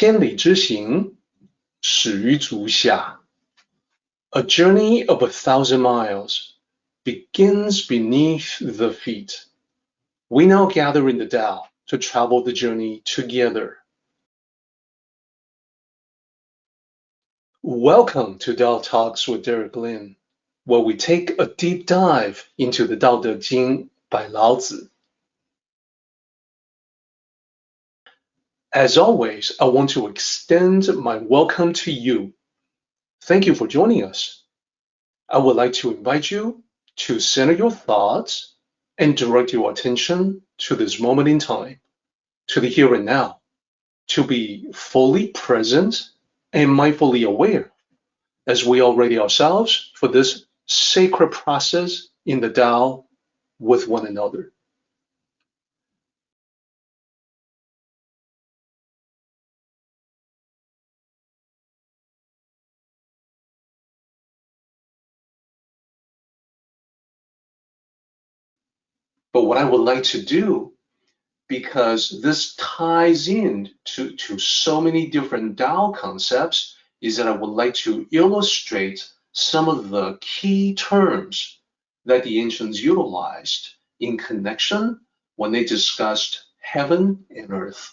千里之行，始于足下. A journey of 1,000 miles begins beneath the feet. We now gather in the Tao to travel the journey together. Welcome to Tao Talks with Derek Lin, where we take a deep dive into the Tao Te Ching by Lao Tzu. As always, I want to extend my welcome to you. Thank you for joining us. I would like to invite you to center your thoughts and direct your attention to this moment in time, to the here and now, to be fully present and mindfully aware as we are ready ourselves for this sacred process in the Tao with one another. But what I would like to do, because this ties in to so many different Tao concepts, is that I would like to illustrate some of the key terms that the ancients utilized in connection when they discussed heaven and earth.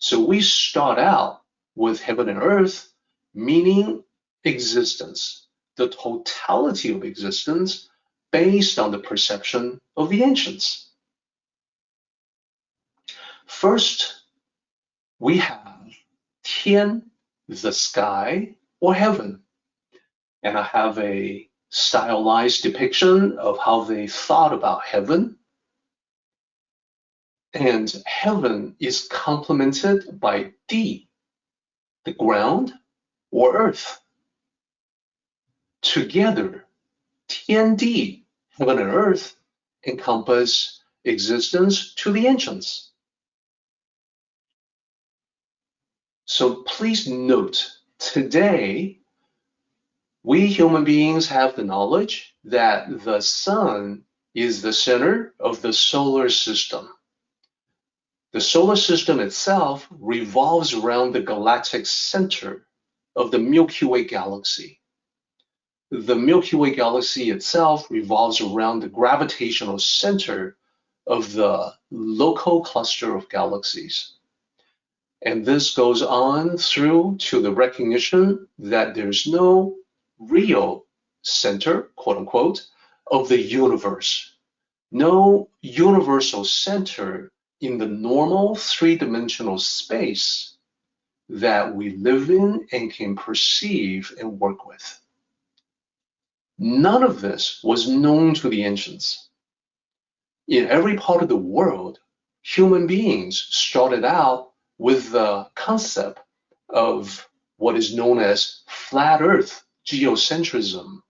So we start out with heaven and earth, meaning existence, the totality of existence based on the perception of the ancients. First, we have Tian, the sky or heaven. And I have a stylized depiction of how they thought about heaven. And heaven is complemented by Di, the ground or earth. Together, Tian Di, heaven and earth, encompass existence to the ancients. So please note, today, we human beings have the knowledge that the sun is the center of the solar system. The solar system itself revolves around the galactic center of the Milky Way galaxy. The Milky Way galaxy itself revolves around the gravitational center of the local cluster of galaxies. And this goes on through to the recognition that there's no real center, quote unquote, of the universe. No universal center in the normal three-dimensional space that we live in and can perceive and work with. None of this was known to the ancients. In every part of the world, human beings started out with the concept of what is known as flat earth geocentrism.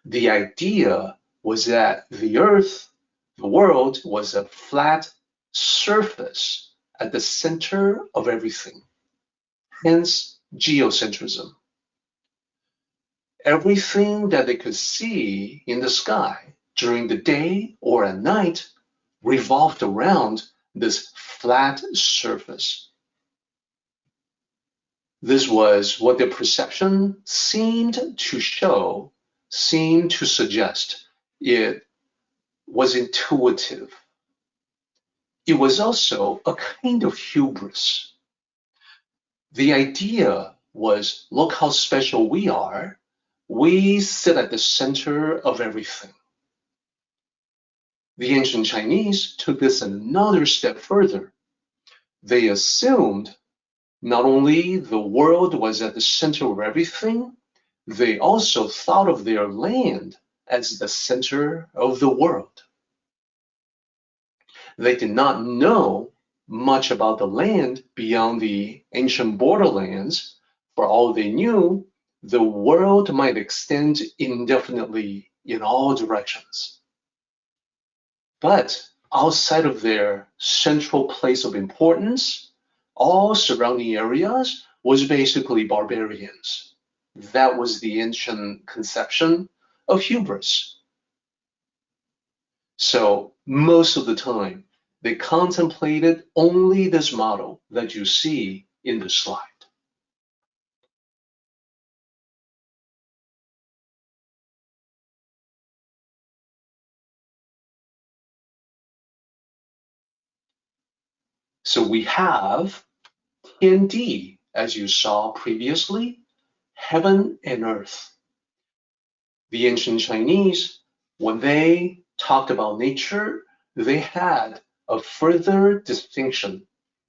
The idea was that the earth, the world, was a flat surface at the center of everything, hence geocentrism. Everything that they could see in the sky during the day or at night revolved around this flat surface. This was what their perception seemed to show, seemed to suggest. It was intuitive. It was also a kind of hubris. The idea was, look how special we are. We sit at the center of everything. The ancient Chinese took this another step further. They assumed not only the world was at the center of everything, they also thought of their land as the center of the world. They did not know much about the land beyond the ancient borderlands. For all they knew, the world might extend indefinitely in all directions. But outside of their central place of importance, all surrounding areas was basically barbarians. That was the ancient conception of hubris. So most of the time, They contemplated only this model that you see in the slide. So we have 天地, as you saw previously, heaven and earth. The ancient Chinese, when they talked about nature, they had a further distinction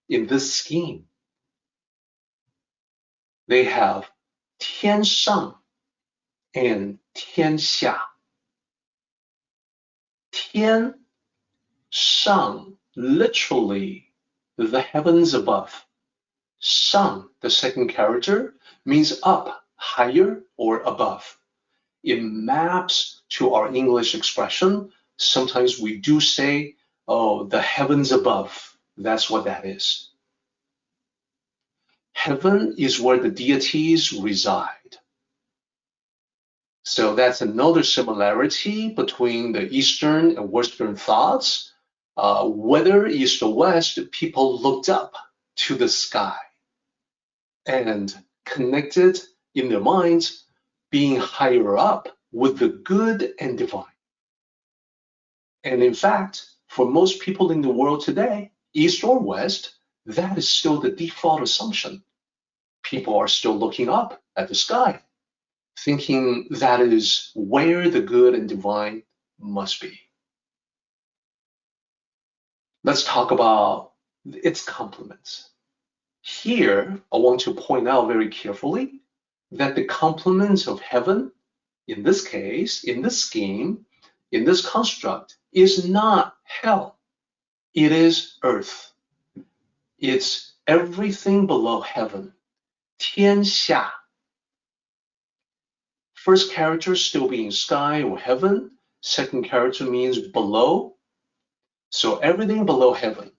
in this scheme. They have 天上 and 天下. 天上, literally the heavens above. 上, the second character, means up, higher, or above. It maps to our English expression. Sometimes we do say, oh, the heavens above. That's what that is. Heaven is where the deities reside. So that's another similarity between the Eastern and Western thoughts. Whether East or West, people looked up to the sky and connected in their minds being higher up with the good and divine. And in fact, for most people in the world today, East or West, that is still the default assumption. People are still looking up at the sky, thinking that is where the good and divine must be. Let's talk about its complements. Here, I want to point out very carefully that the complements of heaven, in this case, in this scheme, in this construct, is not hell. It is earth. It's everything below heaven. 天下. First character still being sky or heaven. Second character means below. So everything below heaven.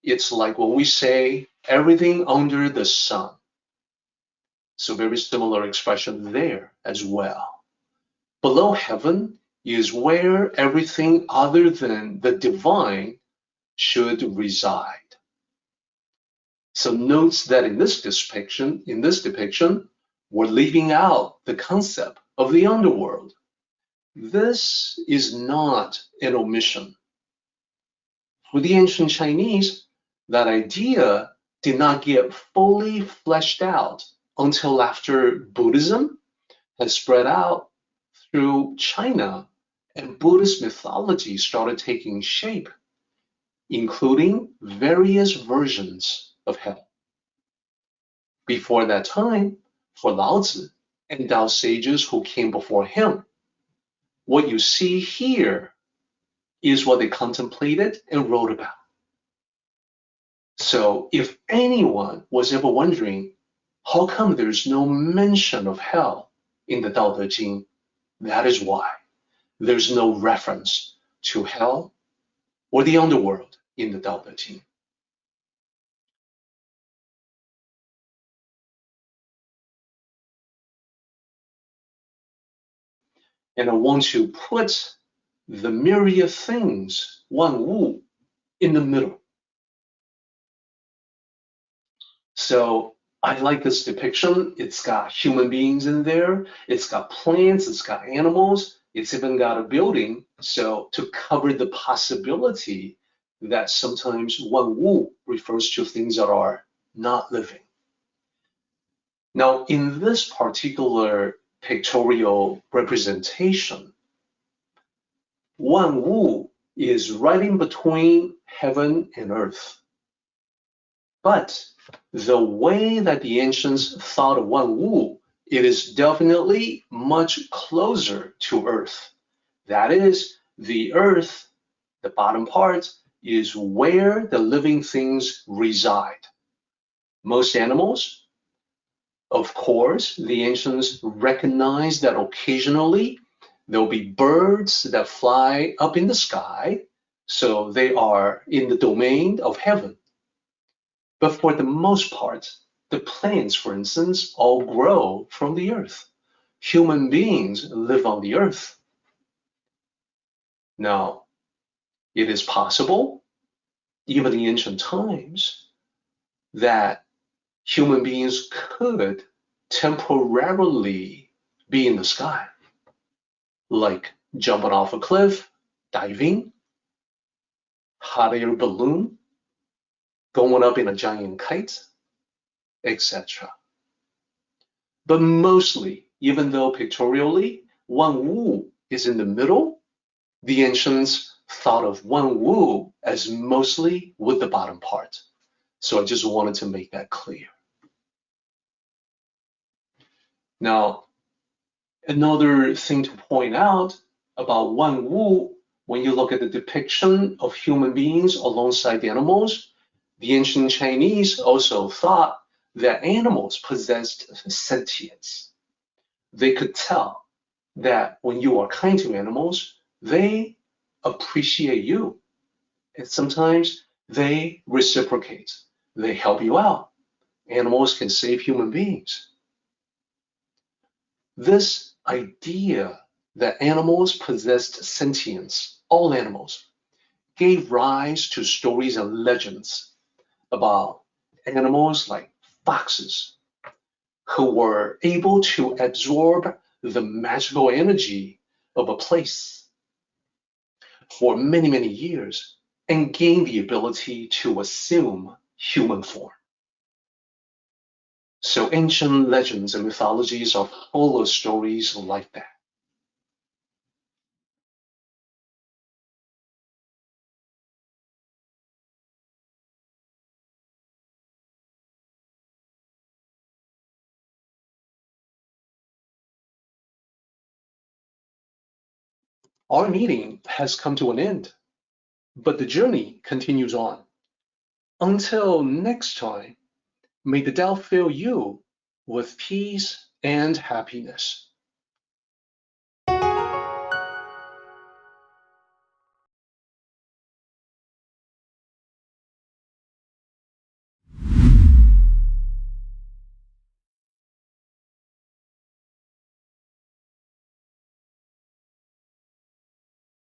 It's like when we say everything under the sun. So very similar expression there as well. Below heaven is where everything other than the divine should reside. So notes that in this depiction, we're leaving out the concept of the underworld. This is not an omission. For the ancient Chinese, that idea did not get fully fleshed out until after Buddhism had spread out through China and Buddhist mythology started taking shape, including various versions of hell. Before that time, for Lao Tzu and Tao sages who came before him, what you see here is what they contemplated and wrote about. So if anyone was ever wondering, how come there's no mention of hell in the Tao Te Ching? That is why. There's no reference to hell or the underworld in the Tao Te Ching. And I want to put the myriad things, Wan Wu, in the middle. So I like this depiction. It's got human beings in there. It's got plants. It's got animals. It's even got a building. So to cover the possibility that sometimes Wan Wu refers to things that are not living. Now, in this particular pictorial representation, Wan Wu is right in between heaven and earth. But the way that the ancients thought of Wan Wu, it is definitely much closer to earth. That is, the earth, the bottom part, is where the living things reside. Most animals, of course, the ancients recognized that occasionally there'll be birds that fly up in the sky, so they are in the domain of heaven. But for the most part, the plants, for instance, all grow from the earth. Human beings live on the earth. Now, it is possible even in ancient times, that human beings could temporarily be in the sky, like jumping off a cliff, diving, hot air balloon, going up in a giant kite, etc. But mostly, even though pictorially Wan Wu is in the middle, the ancients thought of Wan Wu as mostly with the bottom part. So I just wanted to make that clear. Now, another thing to point out about Wan Wu, when you look at the depiction of human beings alongside the animals, the ancient Chinese also thought that animals possessed sentience. They could tell that when you are kind to animals, they appreciate you. And sometimes they reciprocate. They help you out. Animals can save human beings. This idea that animals possessed sentience, all animals, gave rise to stories and legends about animals like foxes, who were able to absorb the magical energy of a place for many, many years and gain the ability to assume human form. So ancient legends and mythologies are full of stories like that. Our meeting has come to an end, but the journey continues on. Until next time, may the Tao fill you with peace and happiness.